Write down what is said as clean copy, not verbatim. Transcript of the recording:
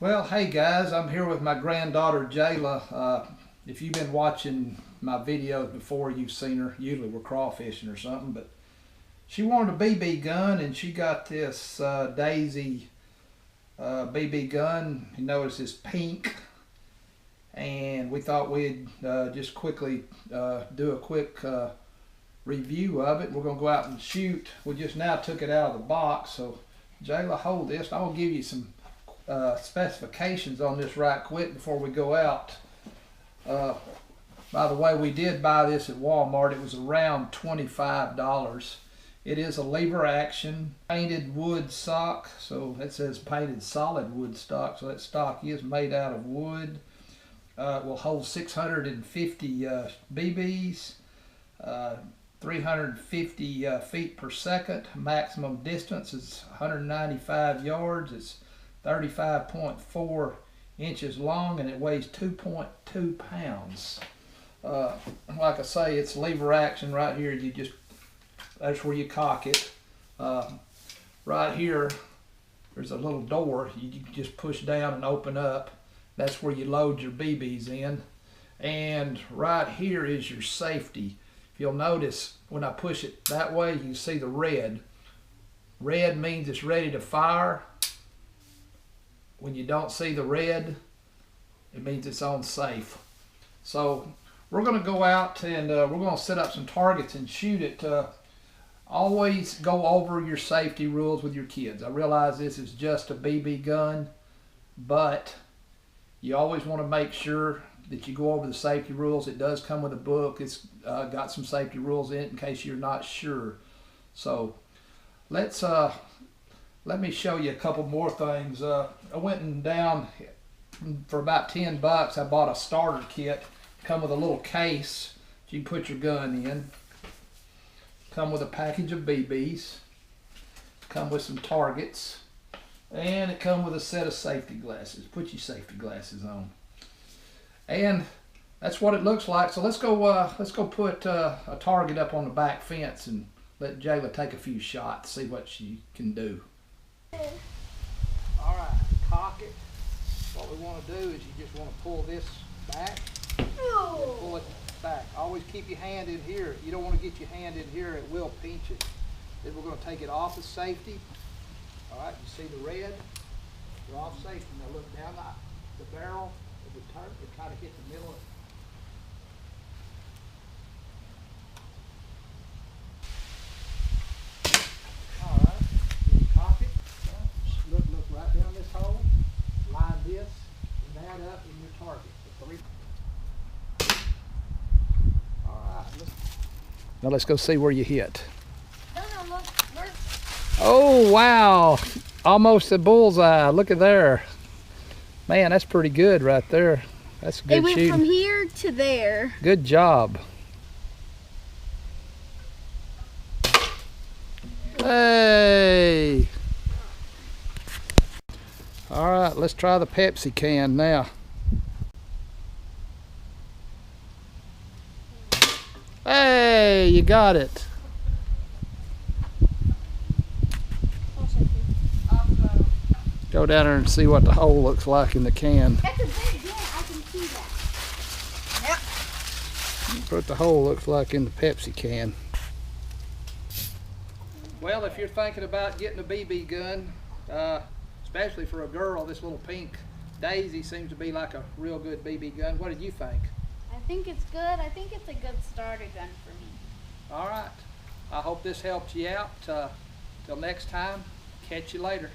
Well, hey guys, I'm here with my granddaughter Jayla. If you've been watching my videos before, you've seen her. Usually we're crawfishing or something, but she wanted a BB gun and she got this Daisy BB gun. You notice it's pink, and we thought we'd just quickly do a quick review of it. We're going to go out and shoot. We just now took it out of the box, so Jayla, hold this. I'm going to give you some specifications on this right quick before we go out. By the way, we did buy this at Walmart. It was around $25. It is a lever action painted wood stock, so it says painted solid wood stock, so that stock is made out of wood. It will hold 650 BBs, 350 feet per second. Maximum distance is 195 yards. It's 35.4 inches long, and it weighs 2.2 pounds. Like I say, it's lever action. Right here, that's where you cock it. Right here, there's a little door you can just push down and open up. That's where you load your BBs in. And right here is your safety. If you'll notice, when I push it that way, you can see the red. Red means it's ready to fire. When you don't see the red, it means it's on safe. So we're going to go out and we're going to set up some targets and shoot it. Always go over your safety rules with your kids. I realize this is just a BB gun, but you always want to make sure that you go over the safety rules. It does come with a book. It's got some safety rules in it in case you're not sure. So let me show you a couple more things. I went and down for about 10 bucks. I bought a starter kit. Come with a little case that you can put your gun in. Come with a package of BBs. Come with some targets. And it comes with a set of safety glasses. Put your safety glasses on. And that's what it looks like. So let's go put a target up on the back fence and let Jayla take a few shots, see what she can do. All right, cock it. What we want to do is you just want to pull this back. Pull it back. Always keep your hand in here. You don't want to get your hand in here, it will pinch it. Then we're going to take it off of safety. All right, you see the red? We're off safety. Now look down the barrel of the turret and try to hit the middle of it. Look right down this hole, line this and that up in your target. Alright, now let's go see where you hit. No, look. Oh wow, almost a bullseye. Look at there. Man, that's pretty good right there. That's good shooting. It went from here to there. Good job. Hey! All right, let's try the Pepsi can now. Hey, you got it. Go down there and see what the hole looks like in the can. That's a big can, I can see that. Yep. What the hole looks like in the Pepsi can. Well, if you're thinking about getting a BB gun, especially for a girl, this little pink Daisy seems to be like a real good BB gun. What did you think? I think it's good. I think it's a good starter gun for me. All right. I hope this helped you out. Till next time, catch you later.